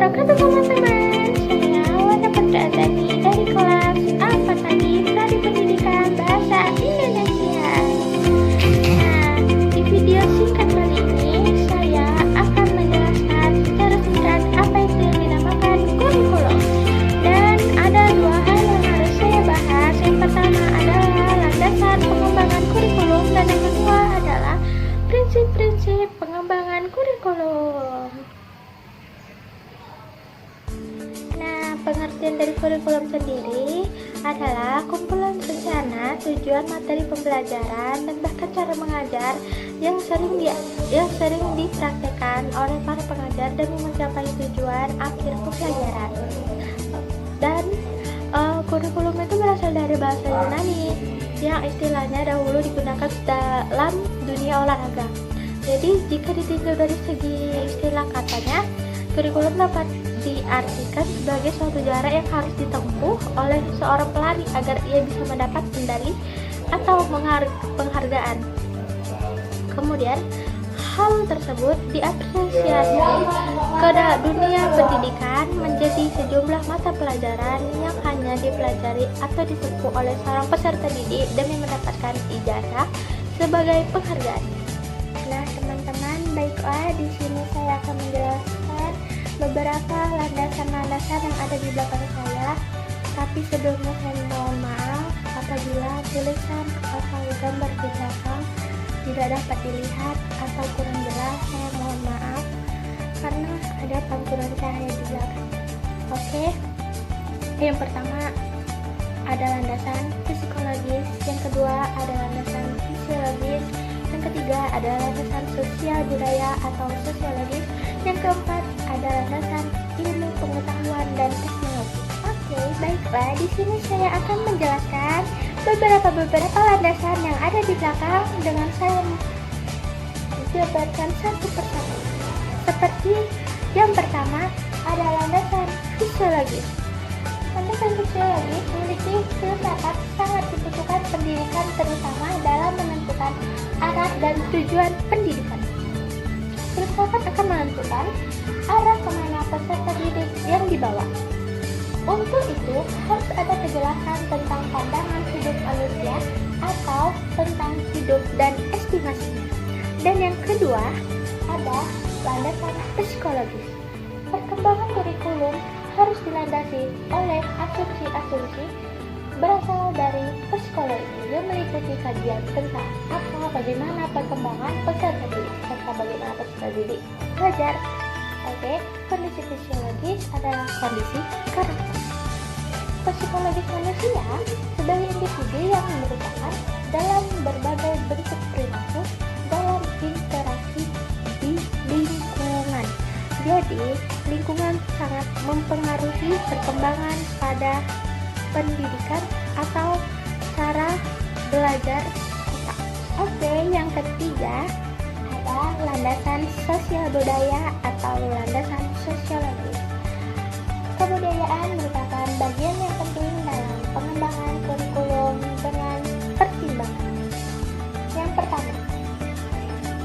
wabarakatuh teman-teman. Saya Wanda Putra Azani dari kelas A4 tadi Prodi Pendidikan Bahasa Indonesia. Nah, di video singkat kali ini saya akan menjelaskan secara singkat apa itu yang dinamakan kurikulum. Dan ada dua hal yang harus saya bahas. Yang pertama adalah landasan pengembangan kurikulum dan yang kedua adalah prinsip-prinsip pengembangan kurikulum. Pengertian dari kurikulum sendiri adalah kumpulan rencana, tujuan materi pembelajaran, dan bahkan cara mengajar yang sering dipraktekkan oleh para pengajar demi mencapai tujuan akhir pembelajaran. Dan kurikulum itu berasal dari bahasa Yunani yang istilahnya dahulu digunakan dalam dunia olahraga. Jadi jika ditinjau dari segi istilah katanya, kurikulum dapat diartikan sebagai suatu jarak yang harus ditempuh oleh seorang pelari agar ia bisa mendapat medali atau penghargaan. Kemudian, hal tersebut diapresiasi ke dunia pendidikan menjadi sejumlah mata pelajaran yang hanya dipelajari atau ditempuh oleh seorang peserta didik demi mendapatkan ijazah sebagai penghargaan. Nah, teman-teman, baiklah di sini saya akan menjelaskan beberapa landasan-landasan yang ada di belakang saya. Tapi sebelumnya saya mohon maaf apabila tulisan atau gambar di belakang tidak dapat dilihat atau kurang jelas. Saya mohon maaf karena ada pantulan cahaya di belakang. Oke. Yang pertama ada landasan psikologis, yang kedua ada landasan fisiologis, yang ketiga ada landasan sosial budaya atau sosiologis, yang keempat ada landasan ilmu pengetahuan dan teknologi. Oke, baiklah, di sini saya akan menjelaskan beberapa landasan yang ada di belakang dengan saya jabarkan satu persatu. Seperti yang pertama ada landasan fisiologis. Landasan fisiologis memiliki filsafat sangat dibutuhkan pendidikan, terutama dalam menentukan arah dan tujuan pendidikan. Filsafat akan menentukan arah kemana peserta didik yang dibawa. Untuk itu harus ada kejelasan tentang pandangan hidup manusia atau tentang hidup dan estimasinya. Dan yang kedua ada landasan psikologis. Perkembangan kurikulum harus dilandasi oleh asumsi-asumsi berasal dari psikologi yang meliputi kajian tentang bagaimana perkembangan peserta didik serta bagaimana peserta didik belajar. Oke, kondisi fisiologis adalah kondisi karakter. Psikologis manusia sebagai individu yang merupakan dalam berbagai bentuk perilaku dalam interaksi di lingkungan. Jadi, lingkungan sangat mempengaruhi perkembangan pada pendidikan atau cara belajar kita. Oke, yang ketiga ada landasan sosial budaya atau landasan sosiologis. Kebudayaan merupakan bagian yang penting dalam pengembangan kurikulum dengan pertimbangan. Yang pertama,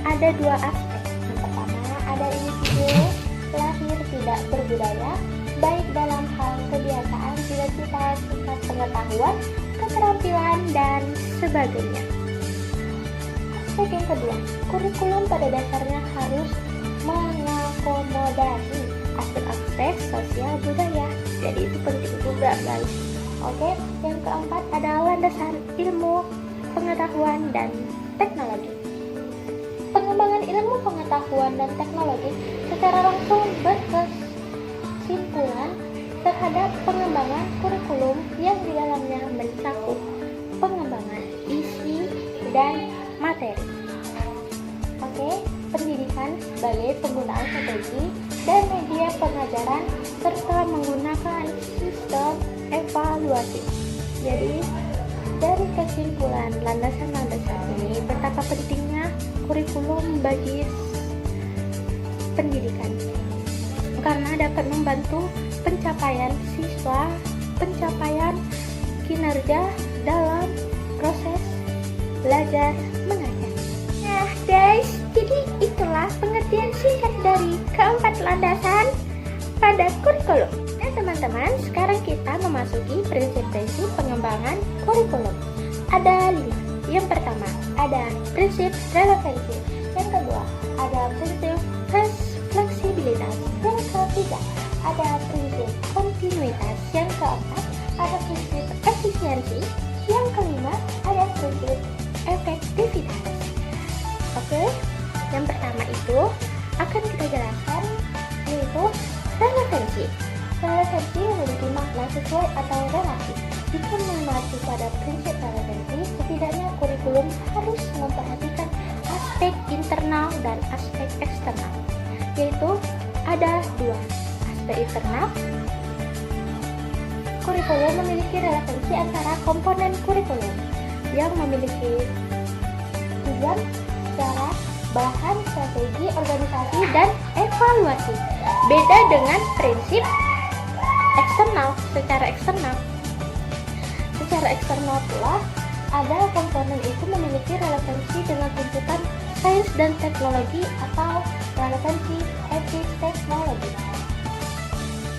ada dua aspek. Yang pertama, ada individu lahir tidak berbudaya, baik dalam hal kebiasaan, cita-cita, tingkat pengetahuan, keterampilan, dan sebagainya. Aspek yang kedua, kurikulum pada dasarnya harus mengakomodasi aspek-aspek sosial budaya. Jadi itu penting juga, guys. Oke, yang keempat adalah landasan ilmu pengetahuan dan teknologi. Pengembangan ilmu pengetahuan dan teknologi secara langsung berkesimpulan terhadap pengembangan kurikulum yang di dalamnya mencakup pengembangan isi dan materi. Oke, pendidikan sebagai penggunaan strategi dan media pengajaran serta menggunakan sistem evaluasi. Jadi, dari kesimpulan landasan-landasan ini, betapa pentingnya kurikulum bagi pendidikan karena dapat membantu pencapaian siswa, pencapaian kinerja dalam proses belajar mengajar. Nah guys, jadi itulah pengertian singkat dari keempat landasan pada kurikulum. Nah teman-teman, sekarang kita memasuki prinsip-prinsip pengembangan kurikulum. Ada 5. Yang pertama, ada prinsip relevansi. Yang kedua, ada prinsip fleksibilitas. Yang ketiga, ada prinsip kontinuitas. Yang keempat, ada prinsip efisiensi. Yang kelima, ada prinsip efektivitas. Oke, yang pertama itu akan kita jelaskan, yaitu relevansi. Relevansi memiliki makna sesuai atau relasi. Jika mengacu pada prinsip relevansi, setidaknya kurikulum harus memperhatikan aspek internal dan aspek eksternal, yaitu ada 2. Aspek internal, kurikulum memiliki relevansi antara komponen kurikulum yang memiliki tujuan, cara, bahan, strategi, organisasi, dan evaluasi. Beda dengan prinsip eksternal. Secara eksternal pula, ada komponen itu memiliki relevansi dengan tuntutan sains dan teknologi atau relevansi etis teknologi,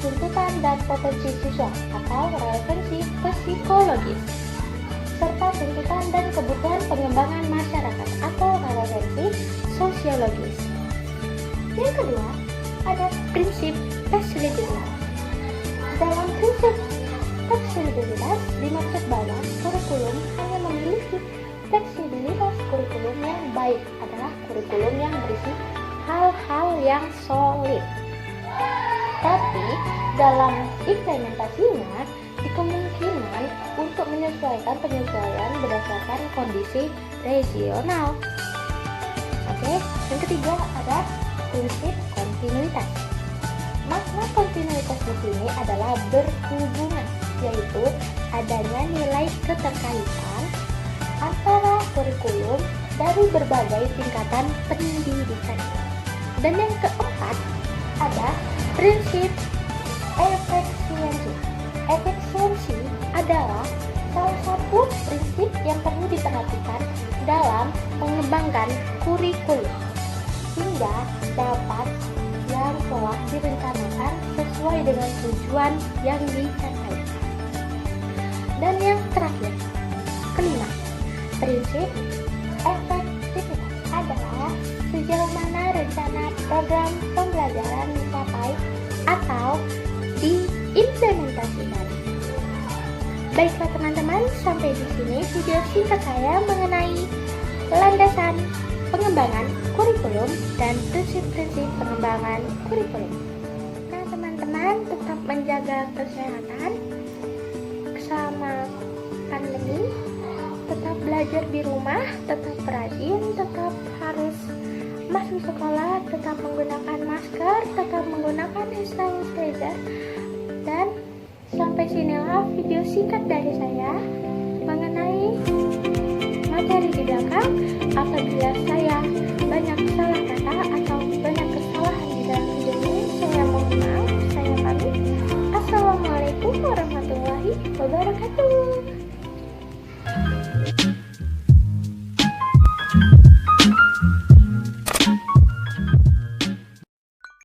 tuntutan dan potensi siswa atau relevansi psikologis, serta tuntutan dan kebutuhan pengembangan masyarakat atau relevansi sosiologis. Yang kedua, ada prinsip fleksibilitas. Dalam prinsip fleksibilitas dimaksud bahwa kurikulum hanya memiliki fleksibilitas. Kurikulum yang baik adalah kurikulum yang berisi hal-hal yang solid. Tapi dalam implementasinya dikemungkinan untuk menyesuaikan penyesuaian berdasarkan kondisi regional. Oke, yang ketiga ada prinsip kontinuitas. Makna kontinuitas di sini adalah berhubungan, yaitu adanya nilai keterkaitan antara kurikulum dari berbagai tingkatan pendidikan. Dan yang keempat ada prinsip efisiensi. Efisiensi adalah salah satu prinsip yang perlu diperhatikan dalam mengembangkan kurikulum hingga dapat yang telah direncanakan sesuai dengan tujuan yang dicapai. Dan yang terakhir, kelima, prinsip efektivitas adalah sejauh mana rencana program pembelajaran dicapai atau diimplementasikan. Baiklah teman-teman, sampai di sini video singkat saya mengenai landasan pengembangan kurikulum dan prinsip-prinsip pengembangan kurikulum. Nah teman-teman, tetap menjaga kesehatan selama pandemi, tetap belajar di rumah, tetap rajin, tetap harus masuk sekolah, tetap menggunakan masker, tetap menggunakan hand sanitizer. Dan sampai sinilah video singkat dari saya.